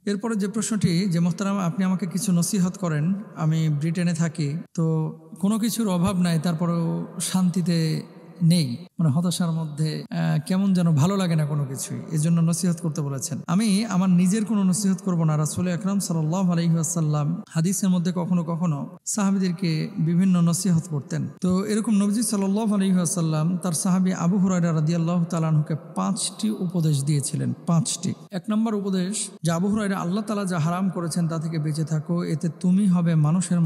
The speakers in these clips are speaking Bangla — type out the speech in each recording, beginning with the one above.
এরপরে যে প্রশ্নটি, যে মোহতারাম আপনি আমাকে কিছু নসিহত করেন, আমি ব্রিটেনে থাকি, তো কোনো কিছুর অভাব নাই, তারপরেও শান্তিতে নেই, মানে হতাশার মধ্যে, কেমন যেন ভালো লাগে না কোনো কিছুই, এই জন্য নসিহত করতে বলেছেন। আমি আমার নিজের কোনো নসিহত করব না। রাসূল আকরাম সাল্লাল্লাহু আলাইহি ওয়াসাল্লাম হাদিসের মধ্যে কখনো কখনো সাহাবীদেরকে বিভিন্ন নসিহত করতেন। তো এরকম নবীজি সাল্লাল্লাহু আলাইহি ওয়াসাল্লাম তার সাহাবী আবু হুরায়রা রাদিয়াল্লাহু তাআলা আনহুকে 5টি উপদেশ দিয়েছিলেন। 5টি। 1 নম্বর উপদেশ, যে আবু হুরায়রা, আল্লাহ তাআলা যা হারাম করেছেন তা থেকে বেঁচে থাকো, এতে তুমি হবে মানুষের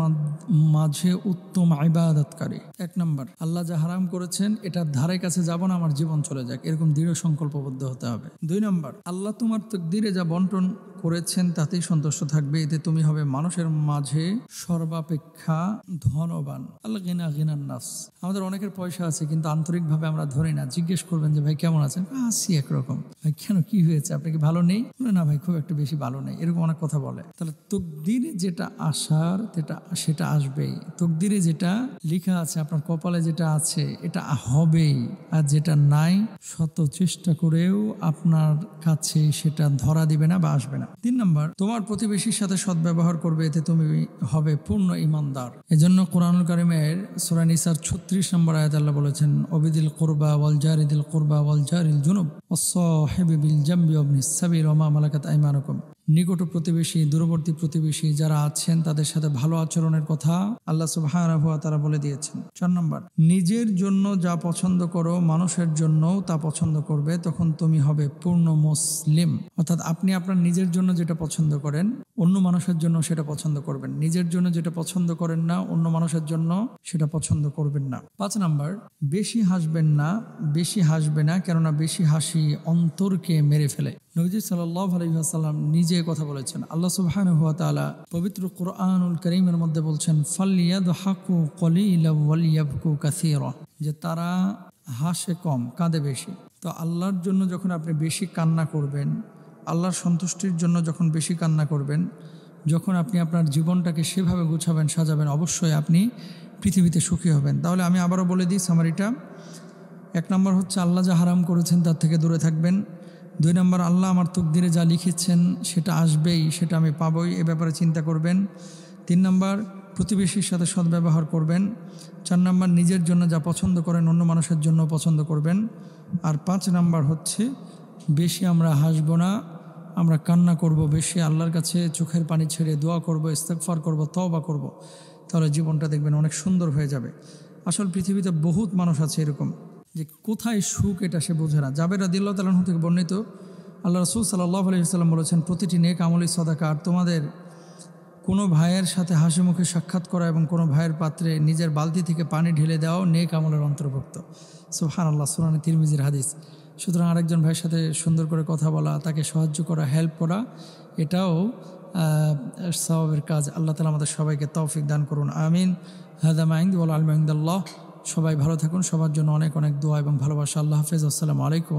মাঝে উত্তম ইবাদতকারী। 1 নম্বর, আল্লাহ যা হারাম করেছেন এটার ধারে কাছে যাব না, আমার জীবন চলে যাক, এরকম দৃঢ় সংকল্পবদ্ধ হতে হবে। 2 নম্বর, আল্লাহ তোমার তাকদীরে যা বন্টন করেছেন তাতেই সন্তুষ্ট থাকবে, এতে তুমি হবে মানুষের মাঝে সর্বাপেক্ষা ধনবান। আল্লাহ গিনা গিনান নাফস। আমাদের অনেকের পয়সা আছে কিন্তু আন্তরিকভাবে আমরা ধরি না। জিজ্ঞেস করবেন যে ভাই কেমন আছেন, আছি একরকম। ভাই কেন, কি হয়েছে, আপনি কি ভালো নেই? না ভাই খুব একটা বেশি ভালো নেই, এরকম অনেক কথা বলে। তাহলে তকদিরে যেটা আসার সেটা আসবেই। তকদিরে যেটা লেখা আছে, আপনার কপালে যেটা আছে এটা হবেই, আর যেটা নাই শত চেষ্টা করেও আপনার কাছে সেটা ধরা দিবে না বা আসবে না। 3 নম্বর, তোমার প্রতিবেশীর সাথে সদ্ব্যবহার করবে, এতে তুমি হবে পূর্ণ ঈমানদার। এজন্য কোরআনুল কারীমের সূরা নিসার 36 নম্বর আয়াতে আল্লাহ বলেছেন, ওয়াবিদিল কুরবা ওয়াল জারিদিল কুরবা ওয়াল জারিল জুনুব ওয়াস-সাহিবি বিল জামবি ওয়াবনিস সাবিল ওয়া মা মালাকাত আইমানুকুম। নিকট প্রতিবেশী, দূরবর্তী প্রতিবেশী যারা আছেন তাদের সাথে ভালো আচরণের কথা আল্লাহ সুবহানাহু ওয়া তাআলা বলে দিয়েছেন। 4 নম্বর, নিজের জন্য যা পছন্দ করো মানুষের জন্যও তা পছন্দ করবে, তখন তুমি হবে পূর্ণ মুসলিম। অর্থাৎ আপনি আপনার নিজের জন্য যেটা পছন্দ করেন অন্য মানুষের জন্য সেটা পছন্দ করবেন, নিজের জন্য যেটা পছন্দ করেন না অন্য মানুষের জন্য সেটা পছন্দ করবেন না। 5 নম্বর, বেশি হাসবেন না, বেশি হাসবে না, কেননা বেশি হাসি অন্তরকে মেরে ফেলে। নবীজি সাল্লাল্লাহু আলাইহি ওয়াসাল্লাম নিজে কথা বলেছেন। আল্লাহ সুবহানাহু ওয়া তাআলা পবিত্র কুরআনুল কারীমের মধ্যে বলছেন, ফালইয়াদহাকু কলিলান ওয়ালিয়াবকু কাসীরা, যে তারা হাসে কম, কাঁদে বেশি। তো আল্লাহর জন্য যখন আপনি বেশি কান্না করবেন, আল্লাহর সন্তুষ্টির জন্য যখন বেশি কান্না করবেন, যখন আপনি আপনার জীবনটাকে সেভাবে গুছাবেন, সাজাবেন, অবশ্যই আপনি পৃথিবীতে সুখী হবেন। তাহলে আমি আবারও বলে দিই সামারিটা। 1 নম্বর হচ্ছে আল্লাহ যা হারাম করেছেন তার থেকে দূরে থাকবেন। 2 নম্বর, আল্লাহ আমার তকদিরে যা লিখেছেন সেটা আসবেই, সেটা আমি পাবই, এ ব্যাপারে চিন্তা করবেন। 3 নম্বর, প্রতিবেশীর সাথে সদ্ব্যবহার করবেন। 4 নম্বর, নিজের জন্য যা পছন্দ করেন অন্য মানুষের জন্য পছন্দ করবেন। আর 5 নম্বর হচ্ছে বেশি আমরা হাসবো না, আমরা কান্না করব বেশি, আল্লাহর কাছে চোখের পানি ছেড়ে দোয়া করব, ইস্তেগফার করব, তওবা করব। তাহলে জীবনটা দেখবেন অনেক সুন্দর হয়ে যাবে। আসল পৃথিবীতে বহুত মানুষ আছে এরকম, যে কোথায় সুখ এটা সে বোঝে না। জাবের রাদিয়াল্লাহু তাআলা আনহু থেকে বর্ণিত, আল্লাহ রাসূল সাল্লাল্লাহু আলাইহি ওয়াসাল্লাম বলেছেন, প্রতিটি নেক আমলই সাদাকা। আর তোমাদের কোনো ভাইয়ের সাথে হাসি মুখে সাক্ষাৎ করা এবং কোনো ভাইয়ের পাত্রে নিজের বালতি থেকে পানি ঢেলে দেওয়াও নেক আমলের অন্তর্ভুক্ত। সুবহানাল্লাহ, সুনানে তিরমিজির হাদিস। সুতরাং আরেকজন ভাইয়ের সাথে সুন্দর করে কথা বলা, তাকে সাহায্য করা, হেল্প করা, এটাও সওয়াবের কাজ। আল্লাহ তাআলা আমাদের সবাইকে তৌফিক দান করুন, আমিন। হাদা মা ইনদি ওয়াল ইলমু ইনদাল্লাহ। সবাই ভালো থাকুন, সবার জন্য অনেক অনেক দোয়া এবং ভালোবাসা। আল্লাহ হাফেজ। আসসালামু আলাইকুম।